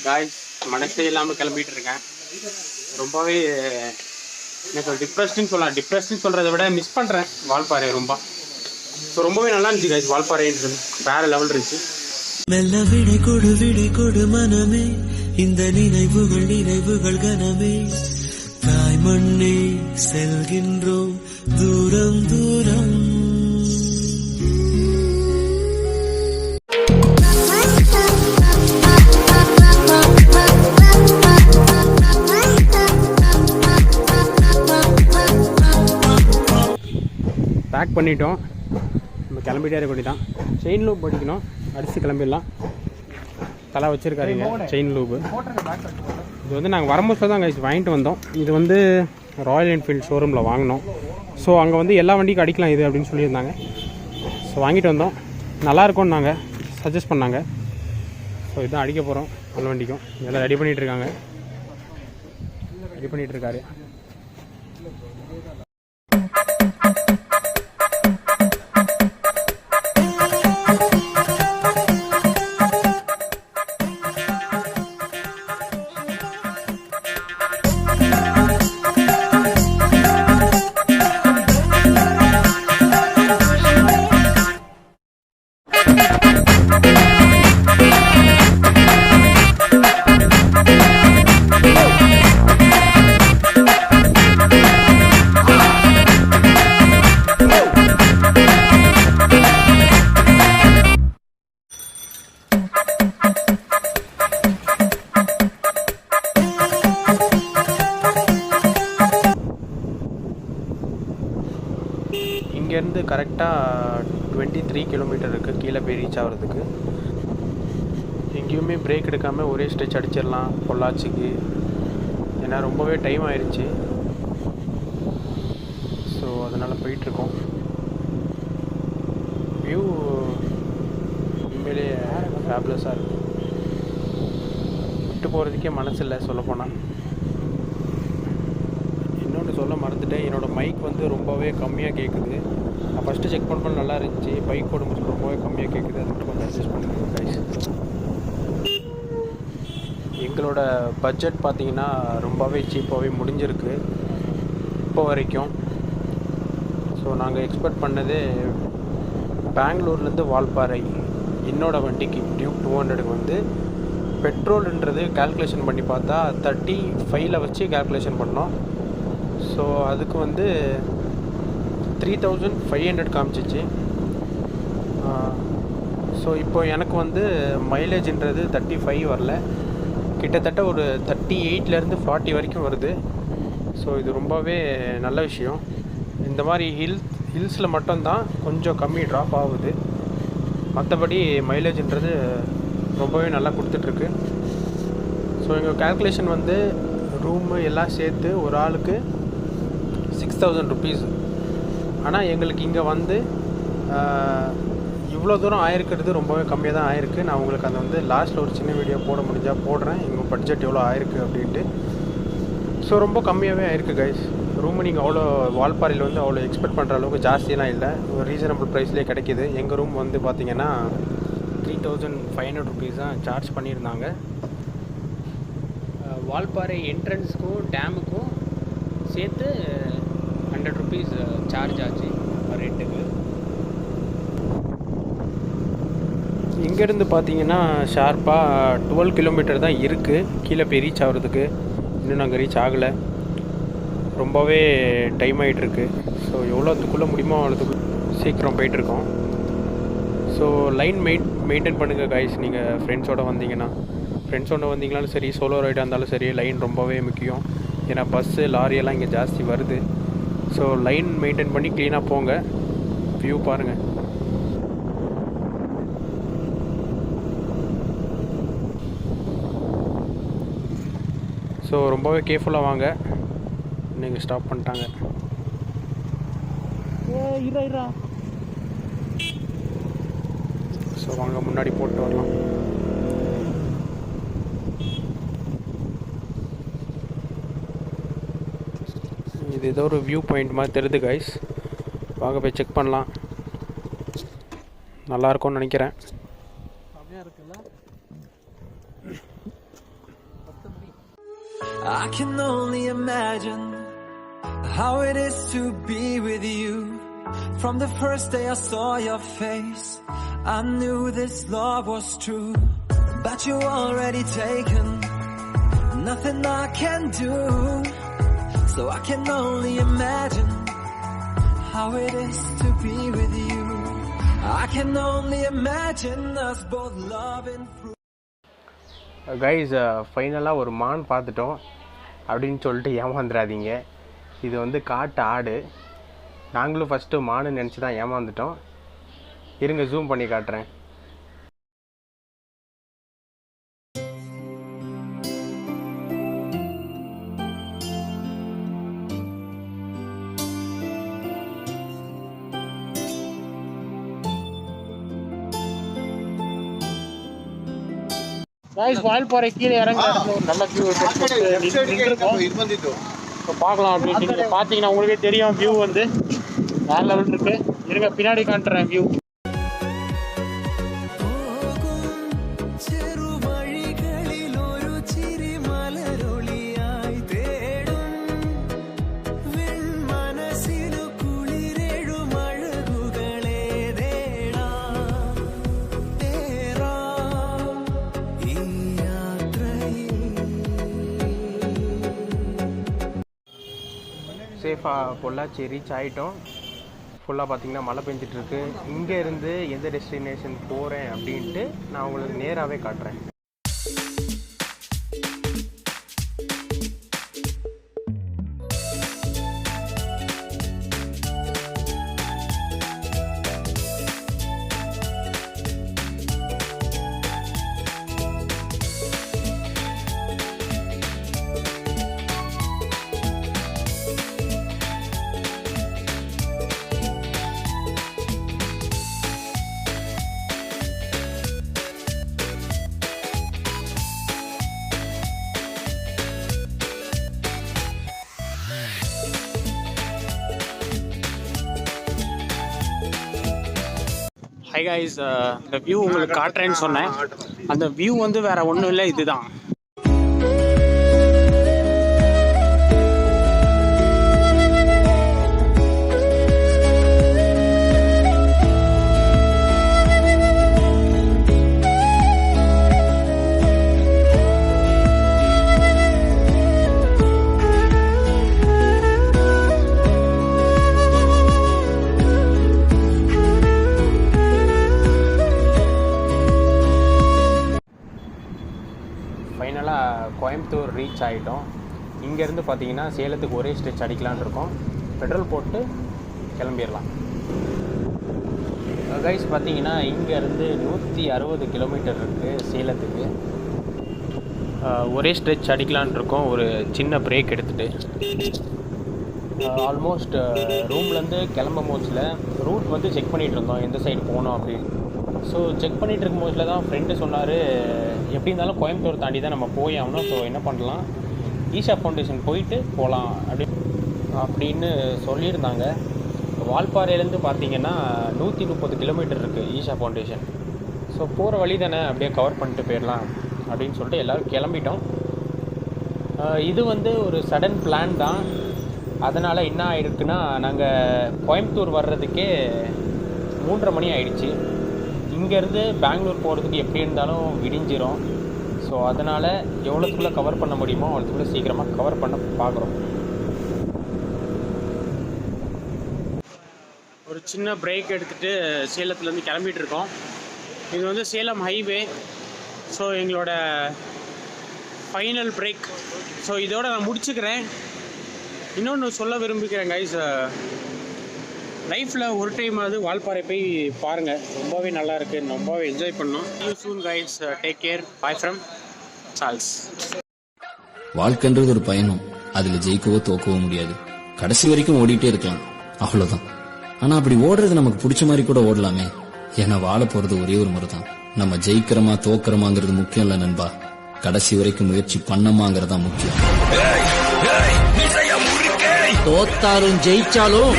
Guys மனசே இல்லாமல் கிளம்பிட்டு இருக்கேன். ரொம்பவே எனக்கு டிப்ரெஸ்ன்னு சொல்லலாம். டிப்ரெஸ்ன்னு சொல்கிறத விட மிஸ் பண்ணுறேன் வால்பாறை ரொம்ப. ஸோ ரொம்பவே நல்லா இருந்துச்சு காய்ஸ். வால்பாறைன்றது வேறு லெவல் இருந்துச்சு. மெல்ல விடை கொடு மனமே, இந்த நினைவுகள் கனமே, தாய் மண்ணே செல்கின்றோம் தூரம் தூரம். பேக் பண்ணிட்டோம், நம்ம கிளம்பிட்டே இருக்க வேண்டியதான். செயின் லூப் படிக்கணும், அடித்து கிளம்பிடலாம். தலை வச்சுருக்காருங்க செயின் லூப்பு. இது வந்து நாங்கள் வரும்போது தான் கைஸ் வாங்கிட்டு வந்தோம். இது வந்து ராயல் என்ஃபீல்டு ஷோரூமில் வாங்கினோம். ஸோ அங்கே வந்து எல்லா வண்டிக்கும் அடிக்கலாம் இது அப்படின்னு சொல்லியிருந்தாங்க. ஸோ வாங்கிட்டு வந்தோம், நல்லாயிருக்கும்னு நாங்கள் சஜஸ்ட் பண்ணாங்க. ஸோ இதுதான் அடிக்க போகிறோம். அந்த வண்டிக்கும் எல்லாம் ரெடி பண்ணிகிட்ருக்காரு. இங்கேருந்து கரெக்டாக 23 கிலோமீட்டர் இருக்குது கீழே போய் ரீச் ஆகிறதுக்கு. எங்கேயுமே பிரேக் எடுக்காமல் ஒரே ஸ்ட்ரெச் அடிச்சிடலாம் பொள்ளாச்சிக்கு. ஏன்னா ரொம்பவே டைம் ஆயிடுச்சு. ஸோ அதனால் போயிட்டுருக்கோம். வியூ உண்மையிலே ஃபேப்லஸாக இருக்குது. விட்டு போகிறதுக்கே மனசு இல்லை சொல்லப்போனால். இன்னொன்று சொல்ல மறந்துட்டேன், என்னோடய மைக் வந்து ரொம்பவே கம்மியாக கேட்குது. நான் ஃபஸ்ட்டு செக் பண்ண நல்லா இருந்துச்சு, பைக் போடும்போது ரொம்பவே கம்மியாக கேட்குது. அது மட்டும் கொஞ்சம் அட்ஜஸ்ட் பண்ணிக்கோங்க கைஸ். எங்களோட பட்ஜெட் பார்த்திங்கன்னா ரொம்பவே சீப்பாகவே முடிஞ்சிருக்கு இப்போ வரைக்கும். ஸோ நாங்கள் எக்ஸ்பெக்ட் பண்ணது பெங்களூர்லேருந்து வால்பாறை என்னோடய வண்டிக்கு டியூக் 200க்கு வந்து பெட்ரோல்ன்றது கால்குலேஷன் பண்ணி பார்த்தா 35 வச்சு கால்குலேஷன் பண்ணோம். ஸோ அதுக்கு வந்து 3500 காமிச்சிச்சு. ஸோ இப்போ எனக்கு வந்து மைலேஜ்ன்றது 35 வரல, கிட்டத்தட்ட ஒரு 38லேருந்து 40 வரைக்கும் வருது. ஸோ இது ரொம்பவே நல்ல விஷயம். இந்த மாதிரி ஹில்ஸில் மட்டும்தான் கொஞ்சம் கம்மி ட்ராப் ஆகுது. மற்றபடி மைலேஜ்ன்றது ரொம்பவே நல்லா கொடுத்துட்ருக்கு. ஸோ எங்கள் கால்குலேஷன் வந்து ரூமு எல்லாம் சேர்த்து ஒரு ஆளுக்கு 6000 ருபீஸ். ஆனால் எங்களுக்கு இங்கே வந்து இவ்வளோ தூரம் ஆயிருக்கிறது ரொம்பவே கம்மியாக தான் ஆயிருக்கு. நான் உங்களுக்கு அதை வந்து லாஸ்ட்டில் ஒரு சின்ன வீடியோ போட முடிஞ்சால் போடுறேன், எங்கள் பட்ஜெட் எவ்வளோ ஆயிருக்கு அப்படின்ட்டு. ஸோ ரொம்ப கம்மியாகவே ஆயிருக்கு கைஸ். ரூமு நீங்கள் அவ்வளோ வால்பாறையில் வந்து அவ்வளோ எக்ஸ்பெக்ட் பண்ணுற அளவுக்கு ஜாஸ்தியெல்லாம் இல்லை, ஒரு ரீசனபிள் ப்ரைஸ்லேயே கிடைக்கிது. எங்கள் ரூம் வந்து பார்த்திங்கன்னா 3500 ருபீஸ் தான் சார்ஜ் பண்ணியிருந்தாங்க. வால்பாறை என்ட்ரன்ஸுக்கும் டேமுக்கும் சேர்த்து 100 ருபீஸ் சார்ஜ் ஆச்சு ரெண்டுக்கு. இங்கேருந்து பார்த்தீங்கன்னா ஷார்ப்பாக 12 கிலோமீட்டர் தான் இருக்குது கீழே போய் ரீச் ஆகிறதுக்கு. இன்னும் நாங்கள் ரீச் ஆகலை, ரொம்பவே டைம் ஆகிட்டுருக்கு. ஸோ எவ்வளோத்துக்குள்ளே முடியுமோ அவ்வளோத்துக்குள்ளே சீக்கிரம் போயிட்டுருக்கோம். ஸோ லைன் மெயின்டைன் பண்ணுங்கள் கைஸ். நீங்கள் ஃப்ரெண்ட்ஸோடு வந்தீங்கனாலும் சரி, சோலோ ரைடாக இருந்தாலும் சரி, லைன் ரொம்பவே முக்கியம். ஏன்னா பஸ்ஸு லாரியெல்லாம் இங்கே ஜாஸ்தி வருது. ஸோ லைன் மெயின்டைன் பண்ணி க்ளீனாக போங்க. வியூ பாருங்கள். ஸோ ரொம்பவே கேர்ஃபுல்லாக வாங்க. நீங்கள் ஸ்டாப் பண்ணிட்டாங்க. ஸோ வாங்க முன்னாடி போட்டு வரலாம். இது ஏதோ ஒரு வியூ பாயிண்ட் மாதிரி தெரியுது கைஸ். வாங்க போய் செக் பண்ணலாம். நல்லாயிருக்கும்னு நினைக்கிறேன். I can only imagine how it is to be with you. From the first day I saw your face, I knew this love was true. But you already taken, nothing I can do. So I can only imagine how it is to be with you. I can only imagine us both loving through. Guys, ஃபைனலாக ஒரு மான் பார்த்துட்டோம் அப்படின்னு சொல்லிட்டு ஏமாந்துடாதீங்க. இது வந்து காட்டு ஆடு. நாங்களும் ஃபஸ்ட்டு மானு நினச்சி தான் ஏமாந்துட்டோம். இருங்க, ஜூம் பண்ணி காட்டுறேன். வால்பாறை கீழே இறங்குற இடத்துல ஒரு நல்ல வியூ இப்போ பார்க்கலாம். அப்படின்னு நீங்கள் பார்த்தீங்கன்னா உங்களுக்கே தெரியும், வியூ வந்து வேற லெவல் இருக்கு. இருங்க, பின்னாடி காட்டுறேன் வியூ. சேஃபாக பொள்ளாச்சி ரீச் ஆகிட்டோம். ஃபுல்லாக பார்த்தீங்கன்னா மழை பெஞ்சிட்ருக்கு. இங்கே இருந்து எந்த டெஸ்டினேஷன் போகிறேன் அப்படின்ட்டு நான் உங்களுக்கு நேராகவே காட்டுறேன். ஹை கைஸ், இந்த வியூ உங்களுக்கு காட்டுறேன்னு சொன்னேன். அந்த வியூ வந்து வேற ஒன்றும் இல்லை, இதுதான். ஃபைனலாக கோயம்புத்தூர் ரீச் ஆகிட்டோம். இங்கேருந்து பார்த்தீங்கன்னா சேலத்துக்கு ஒரே ஸ்ட்ரெச் அடிக்கலான்னு இருக்கோம். பெட்ரோல் போட்டு கிளம்பிடலாம். கைஸ், பார்த்தீங்கன்னா இங்கேருந்து 160 கிலோமீட்டர் இருக்குது சேலத்துக்கு. ஒரே ஸ்ட்ரெச் அடிக்கலான் இருக்கோம், ஒரு சின்ன பிரேக் எடுத்துகிட்டு. ஆல்மோஸ்ட் ரூம்லேருந்து கிளம்பும் போச்சில் ரூட் வந்து செக் பண்ணிகிட்டு இருந்தோம், எந்த சைடு போகணும் அப்படின்னு. ஸோ செக் பண்ணிகிட்டு இருக்கும் போதில் தான் ஃப்ரெண்டு சொன்னார், எப்படி இருந்தாலும் கோயம்புத்தூர் தாண்டி தான் நம்ம போய் ஆகணும். ஸோ என்ன பண்ணலாம், ஈஷா ஃபவுண்டேஷன் போயிட்டு போகலாம் அப்படின்னு சொல்லியிருந்தாங்க. வால்பாறையிலேருந்து பார்த்தீங்கன்னா 130 கிலோமீட்டர் இருக்குது ஈஷா ஃபவுண்டேஷன். ஸோ போகிற வழி தானே, அப்படியே கவர் பண்ணிட்டு போயிடலாம் அப்படின்னு சொல்லிட்டு எல்லோரும் கிளம்பிட்டோம். இது வந்து ஒரு சடன் பிளான் தான். அதனால் என்ன ஆகிருக்குன்னா, நாங்கள் கோயம்புத்தூர் வர்றதுக்கே 3:30 மணி ஆகிடுச்சு. இங்கேருந்து பெங்களூர் போகிறதுக்கு எப்படி இருந்தாலும் விடிஞ்சிரும். ஸோ அதனால் எவ்வளோத்துக்குள்ளே கவர் பண்ண முடியுமோ அவ்வளோத்துக்குள்ளே சீக்கிரமாக கவர் பண்ண பார்க்குறோம். ஒரு சின்ன பிரேக் எடுத்துகிட்டு சேலத்துலேருந்து கிளம்பிகிட்டு இருக்கோம். இது வந்து சேலம் ஹைவே. ஸோ எங்களோட ஃபைனல் பிரேக். ஸோ இதோட நான் முடிச்சுக்கிறேன். இன்னொன்று சொல்ல விரும்புகிறேன் கைஸ், லைஃப்பில் ஒரு டைம் அது வால்பாறை போய் பாருங்கள், ரொம்பவே நல்லா இருக்குது, ரொம்பவே என்ஜாய் பண்ணோம். You soon guys, take care, bye from Charles. வாழ்க்கைன்றது ஒரு பயணம், அதில் ஜெயிக்கவோ தோக்கவோ முடியாது, கடைசி வரைக்கும் ஓடிட்டே இருக்கலாம், அவ்வளோதான். ஆனால் அப்படி ஓடுறது நமக்கு பிடிச்ச மாதிரி கூட ஓடலாமே. ஏன்னா வாழ போகிறது ஒரே ஒரு முறை தான். நம்ம ஜெயிக்கிறோமா தோக்கிறோமாங்கிறது முக்கியம் இல்லை நண்பா, கடைசி வரைக்கும் முயற்சி பண்ணமாங்கிறதா முக்கியம். தோத்தாலும் ஜெயிச்சாலும்